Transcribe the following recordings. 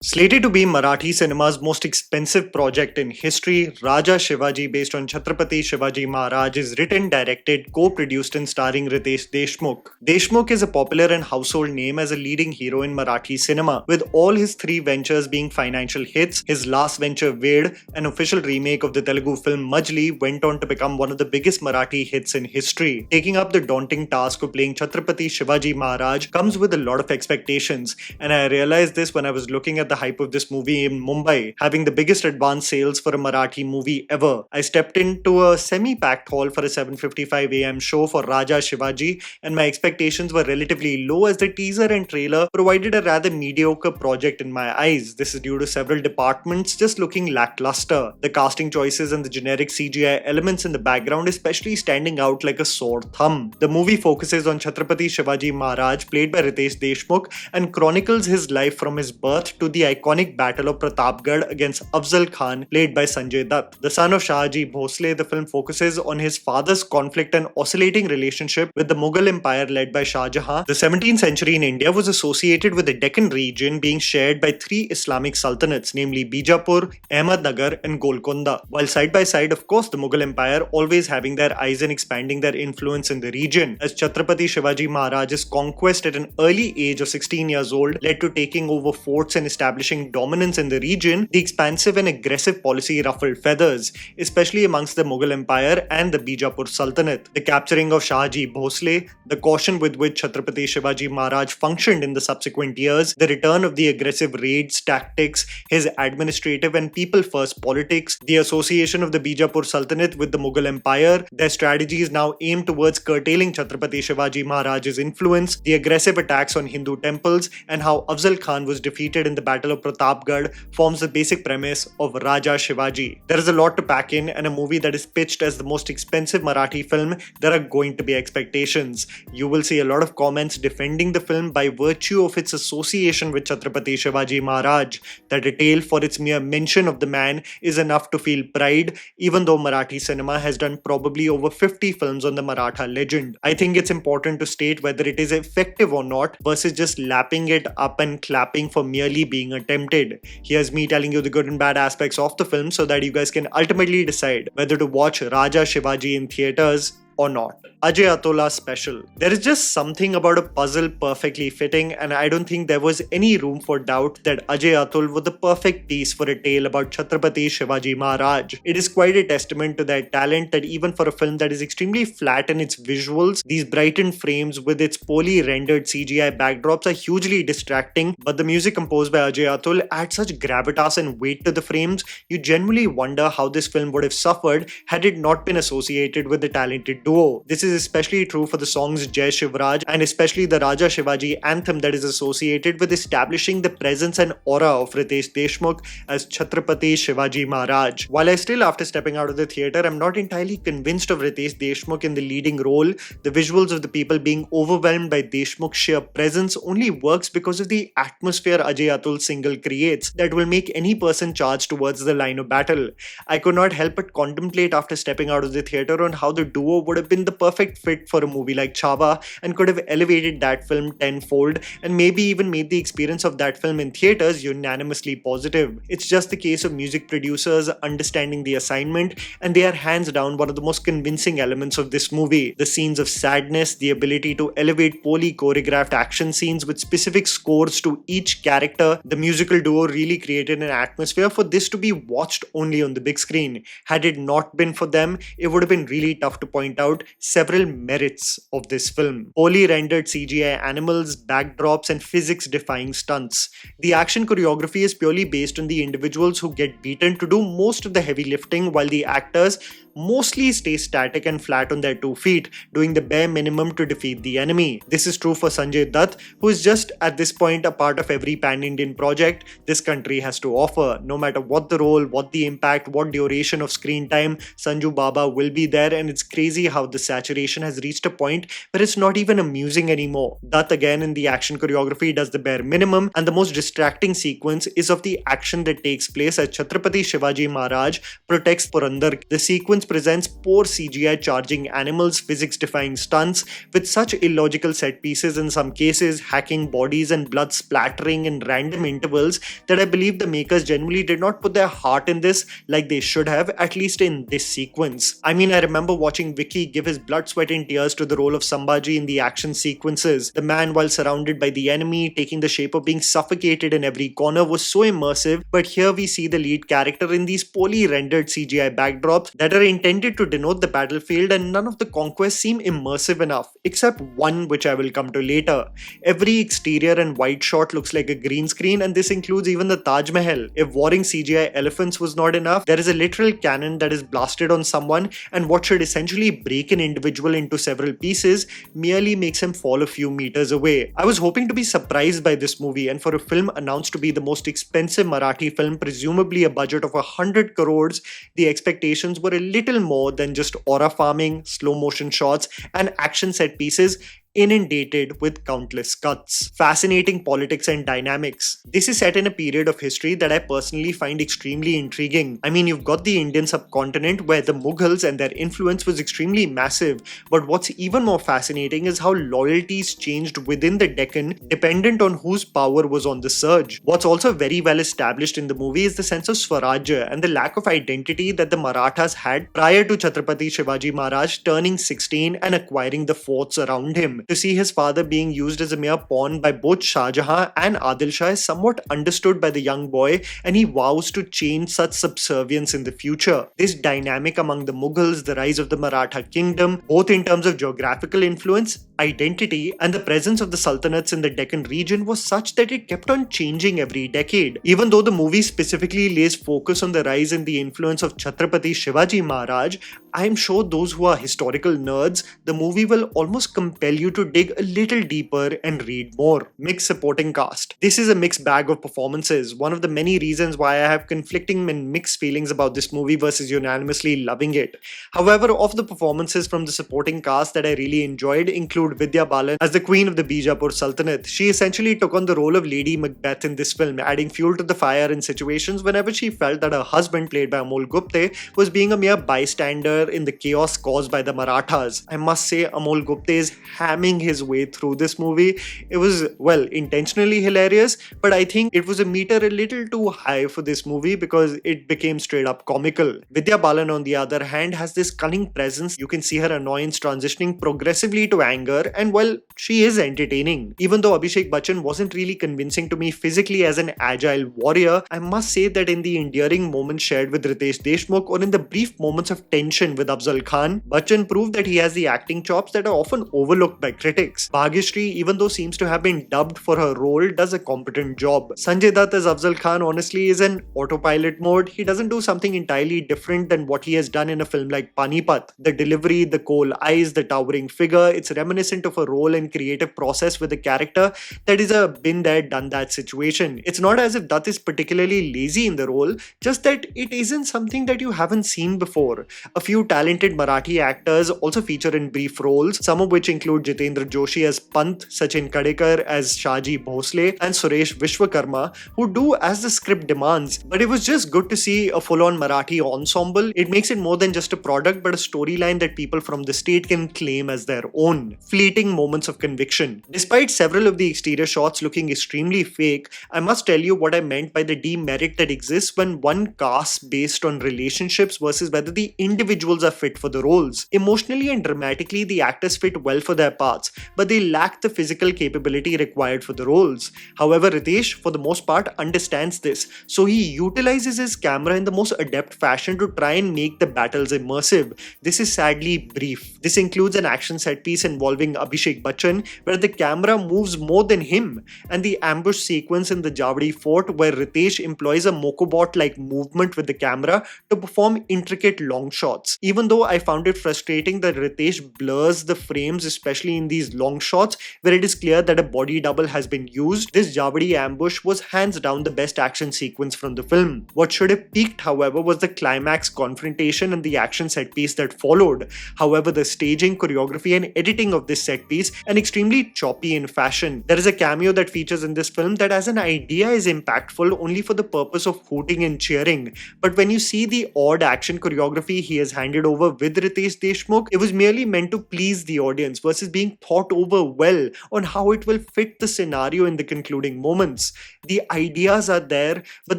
Slated to be Marathi cinema's most expensive project in history, Raja Shivaji, based on Chhatrapati Shivaji Maharaj, is written, directed, co-produced and starring Riteish Deshmukh. Deshmukh is a popular and household name as a leading hero in Marathi cinema, with all his three ventures being financial hits. His last venture, Ved, an official remake of the Telugu film Majli, went on to become one of the biggest Marathi hits in history. Taking up the daunting task of playing Chhatrapati Shivaji Maharaj comes with a lot of expectations, and I realized this when I was looking at the hype of this movie in Mumbai, having the biggest advance sales for a Marathi movie ever. I stepped into a semi-packed hall for a 7:55 a.m. show for Raja Shivaji, and my expectations were relatively low as the teaser and trailer provided a rather mediocre project in my eyes. This is due to several departments just looking lackluster. The casting choices and the generic CGI elements in the background especially standing out like a sore thumb. The movie focuses on Chhatrapati Shivaji Maharaj, played by Riteish Deshmukh, and chronicles his life from his birth to the iconic Battle of Pratapgarh against Afzal Khan, played by Sanjay Dutt. The son of Shivaji Bhosle, the film focuses on his father's conflict and oscillating relationship with the Mughal Empire led by Shah Jahan. The 17th century in India was associated with the Deccan region being shared by three Islamic sultanates, namely Bijapur, Ahmednagar and Golconda. While side by side, of course, the Mughal Empire always having their eyes and expanding their influence in the region, as Chhatrapati Shivaji Maharaj's conquest at an early age of 16 years old led to taking over forts and establishing dominance in the region. The expansive and aggressive policy ruffled feathers, especially amongst the Mughal Empire and the Bijapur Sultanate. The capturing of Shivaji Bhosle, the caution with which Chhatrapati Shivaji Maharaj functioned in the subsequent years, the return of the aggressive raids tactics, his administrative and people-first politics, the association of the Bijapur Sultanate with the Mughal Empire, their strategies now aimed towards curtailing Chhatrapati Shivaji Maharaj's influence, the aggressive attacks on Hindu temples, and how Afzal Khan was defeated in the Battle of Pratapgarh forms the basic premise of Raja Shivaji. There is a lot to pack in, and a movie that is pitched as the most expensive Marathi film, there are going to be expectations. You will see a lot of comments defending the film by virtue of its association with Chhatrapati Shivaji Maharaj, that a tale for its mere mention of the man is enough to feel pride, even though Marathi cinema has done probably over 50 films on the Maratha legend. I think it's important to state whether it is effective or not versus just lapping it up and clapping for merely being attempted. Here's me telling you the good and bad aspects of the film so that you guys can ultimately decide whether to watch Raja Shivaji in theaters or not. Ajay Atola special. There is just something about a puzzle perfectly fitting, and I don't think there was any room for doubt that Ajay Atul was the perfect piece for a tale about Chhatrapati Shivaji Maharaj. It is quite a testament to their talent that even for a film that is extremely flat in its visuals, these brightened frames with its poorly rendered CGI backdrops are hugely distracting, but the music composed by Ajay Atul adds such gravitas and weight to the frames, you genuinely wonder how this film would have suffered had it not been associated with the talented duo. This is especially true for the songs Jai Shivraj and especially the Raja Shivaji anthem that is associated with establishing the presence and aura of Riteish Deshmukh as Chhatrapati Shivaji Maharaj. While I still, after stepping out of the theatre, am not entirely convinced of Riteish Deshmukh in the leading role, the visuals of the people being overwhelmed by Deshmukh's sheer presence only works because of the atmosphere Ajay Atul single creates that will make any person charge towards the line of battle. I could not help but contemplate after stepping out of the theatre on how the duo would have been the perfect fit for a movie like Chava and could have elevated that film tenfold and maybe even made the experience of that film in theatres unanimously positive. It's just the case of music producers understanding the assignment, and they are hands down one of the most convincing elements of this movie. The scenes of sadness, the ability to elevate poorly choreographed action scenes with specific scores to each character, the musical duo really created an atmosphere for this to be watched only on the big screen. Had it not been for them, it would have been really tough to point out several merits of this film. Poorly rendered CGI animals, backdrops, and physics-defying stunts. The action choreography is purely based on the individuals who get beaten to do most of the heavy lifting, while the actors mostly stay static and flat on their 2 feet, doing the bare minimum to defeat the enemy. This is true for Sanjay Dutt, who is just at this point a part of every pan-Indian project this country has to offer. No matter what the role, what the impact, what duration of screen time, Sanju Baba will be there, and it's crazy how the saturation has reached a point where it's not even amusing anymore. Dutt again in the action choreography does the bare minimum, and the most distracting sequence is of the action that takes place as Chhatrapati Shivaji Maharaj protects Purandar. The sequence presents poor CGI charging animals, physics-defying stunts, with such illogical set pieces in some cases, hacking bodies and blood splattering in random intervals, that I believe the makers genuinely did not put their heart in this like they should have, at least in this sequence. I mean, I remember watching Vicky give his blood, sweat and tears to the role of Shivaji in the action sequences. The man, while surrounded by the enemy, taking the shape of being suffocated in every corner, was so immersive, but here we see the lead character in these poorly rendered CGI backdrops that are intended to denote the battlefield, and none of the conquests seem immersive enough, except one which I will come to later. Every exterior and wide shot looks like a green screen, and this includes even the Taj Mahal. If warring CGI elephants was not enough, there is a literal cannon that is blasted on someone, and what should essentially break an individual into several pieces merely makes him fall a few meters away. I was hoping to be surprised by this movie, and for a film announced to be the most expensive Marathi film, presumably a budget of 100 crores, the expectations were a little more than just aura farming, slow motion shots, and action set pieces inundated with countless cuts. Fascinating politics and dynamics. This is set in a period of history that I personally find extremely intriguing. I mean, you've got the Indian subcontinent where the Mughals and their influence was extremely massive, but what's even more fascinating is how loyalties changed within the Deccan dependent on whose power was on the surge. What's also very well established in the movie is the sense of Swarajya and the lack of identity that the Marathas had prior to Chhatrapati Shivaji Maharaj turning 16 and acquiring the forts around him. To see his father being used as a mere pawn by both Shah Jahan and Adil Shah is somewhat understood by the young boy, and he vows to change such subservience in the future. This dynamic among the Mughals, the rise of the Maratha kingdom, both in terms of geographical influence, identity, and the presence of the sultanates in the Deccan region was such that it kept on changing every decade. Even though the movie specifically lays focus on the rise and the influence of Chhatrapati Shivaji Maharaj, I am sure those who are historical nerds, the movie will almost compel you to dig a little deeper and read more. Mixed supporting cast. This is a mixed bag of performances, one of the many reasons why I have conflicting and mixed feelings about this movie versus unanimously loving it. However, of the performances from the supporting cast that I really enjoyed include Vidya Balan as the queen of the Bijapur Sultanate. She essentially took on the role of Lady Macbeth in this film, adding fuel to the fire in situations whenever she felt that her husband, played by Amol Gupte, was being a mere bystander in the chaos caused by the Marathas. I must say, Amol Gupte is hamming his way through this movie. It was, well, intentionally hilarious, but I think it was a meter a little too high for this movie because it became straight up comical. Vidya Balan, on the other hand, has this cunning presence. You can see her annoyance transitioning progressively to anger, and well, she is entertaining. Even though Abhishek Bachchan wasn't really convincing to me physically as an agile warrior, I must say that in the endearing moments shared with Riteish Deshmukh or in the brief moments of tension with Afzal Khan, Bachchan proved that he has the acting chops that are often overlooked by critics. Bhagyashree, even though seems to have been dubbed for her role, does a competent job. Sanjay Dutt as Afzal Khan honestly is in autopilot mode. He doesn't do something entirely different than what he has done in a film like Panipat. The delivery, the coal eyes, the towering figure, it's reminiscent of a role and creative process with a character that is a been there, done that situation. It's not as if Dutt is particularly lazy in the role, just that it isn't something that you haven't seen before. A few talented Marathi actors also feature in brief roles, some of which include Jitendra Joshi as Pant, Sachin Kadekar as Shaji Bhosle, and Suresh Vishwakarma, who do as the script demands. But it was just good to see a full-on Marathi ensemble. It makes it more than just a product, but a storyline that people from the state can claim as their own. Fleeting moments of conviction. Despite several of the exterior shots looking extremely fake, I must tell you what I meant by the demerit that exists when one casts based on relationships versus whether the individuals are fit for the roles. Emotionally and dramatically, the actors fit well for their parts, but they lack the physical capability required for the roles. However, Riteish, for the most part, understands this, so he utilizes his camera in the most adept fashion to try and make the battles immersive. This is sadly brief. This includes an action set piece involving Abhishek Bachchan, where the camera moves more than him, and the ambush sequence in the Javadi fort where Riteish employs a Mokobot-like movement with the camera to perform intricate long shots. Even though I found it frustrating that Riteish blurs the frames, especially in these long shots where it is clear that a body double has been used, this Javadi ambush was hands down the best action sequence from the film. What should have peaked, however, was the climax confrontation and the action set piece that followed. However, the staging, choreography and editing of this set piece and extremely choppy in fashion. There is a cameo that features in this film that as an idea is impactful only for the purpose of hooting and cheering, but when you see the odd action choreography he has handed over with Riteish Deshmukh, it was merely meant to please the audience versus being thought over well on how it will fit the scenario in the concluding moments. The ideas are there, but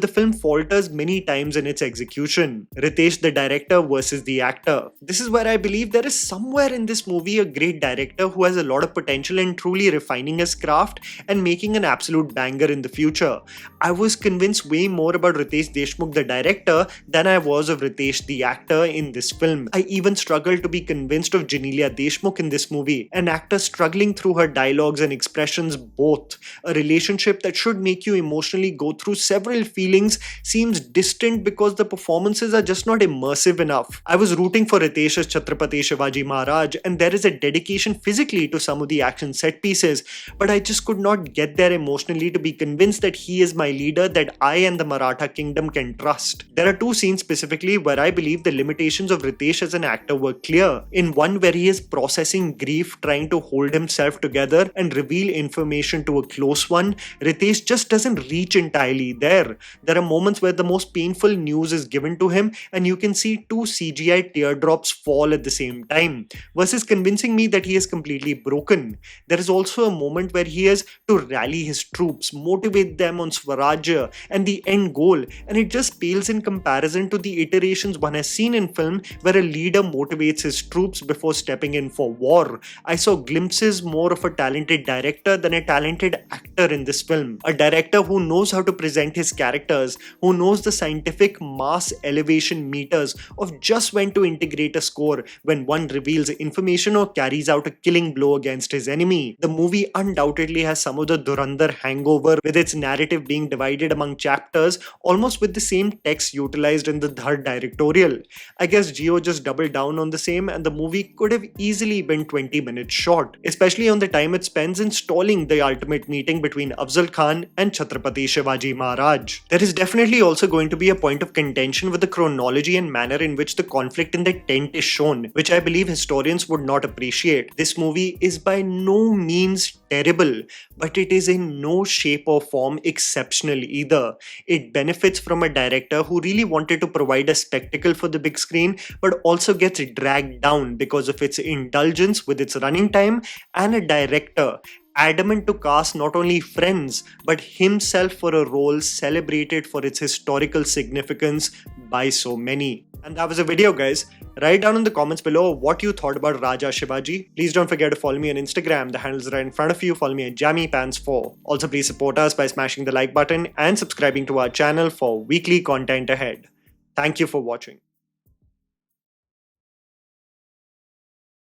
the film falters many times in its execution. Riteish the director versus the actor. This is where I believe there is somewhere in this movie a great director who has a lot of potential in truly refining his craft and making an absolute banger in the future. I was convinced way more about Riteish Deshmukh the director than I was of Riteish the actor in this film. I even struggled to be convinced of Genelia Deshmukh in this movie, an actor struggling through her dialogues and expressions both. A relationship that should make you emotionally go through several feelings seems distant because the performances are just not immersive enough. I was rooting for Riteish as Chhatrapati Shivaji Maharaj, and there is a dedication physically to some of the action set pieces, but I just could not get there emotionally to be convinced that he is my leader that I and the Maratha kingdom can trust. There are two scenes specifically where I believe the limitations of Riteish as an actor were clear. In one where he is processing grief, trying to hold himself together and reveal information to a close one, Riteish just doesn't reach entirely there. There are moments where the most painful news is given to him and you can see two CGI teardrops fall at the same time, versus convincing me that he is completely broken. There is also a moment where he has to rally his troops, motivate them on Swarajya and the end goal, and it just pales in comparison to the iterations one has seen in film where a leader motivates his troops before stepping in for war. I saw glimpses more of a talented director than a talented actor in this film. A director who knows how to present his characters, who knows the scientific mass elevation meters of just when to integrate a score when one reveals information or carries out a killing blow against his enemy. The movie undoubtedly has some of the Dhurandhar hangover, with its narrative being divided among chapters almost with the same text utilized in the Dhar directorial. I guess Geo just doubled down on the same and the movie could have easily been 20 minutes short, especially on the time it spends installing the ultimate meeting between Afzal Khan and Chhatrapati Shivaji Maharaj. There is definitely also going to be a point of contention with the chronology and manner in which the conflict in the tent is shown, which I believe historians would not appreciate. This movie is by no means terrible, but it is in no shape or form exceptional either. It benefits from a director who really wanted to provide a spectacle for the big screen, but also gets dragged down because of its indulgence with its running time, and a director adamant to cast not only friends but himself for a role celebrated for its historical significance by so many. And that was the video, guys. Write down in the comments below what you thought about Raja Shivaji. Please don't forget to follow me on Instagram. The handle is right in front of you. Follow me at JammyPants4. Also, please support us by smashing the like button and subscribing to our channel for weekly content ahead. Thank you for watching.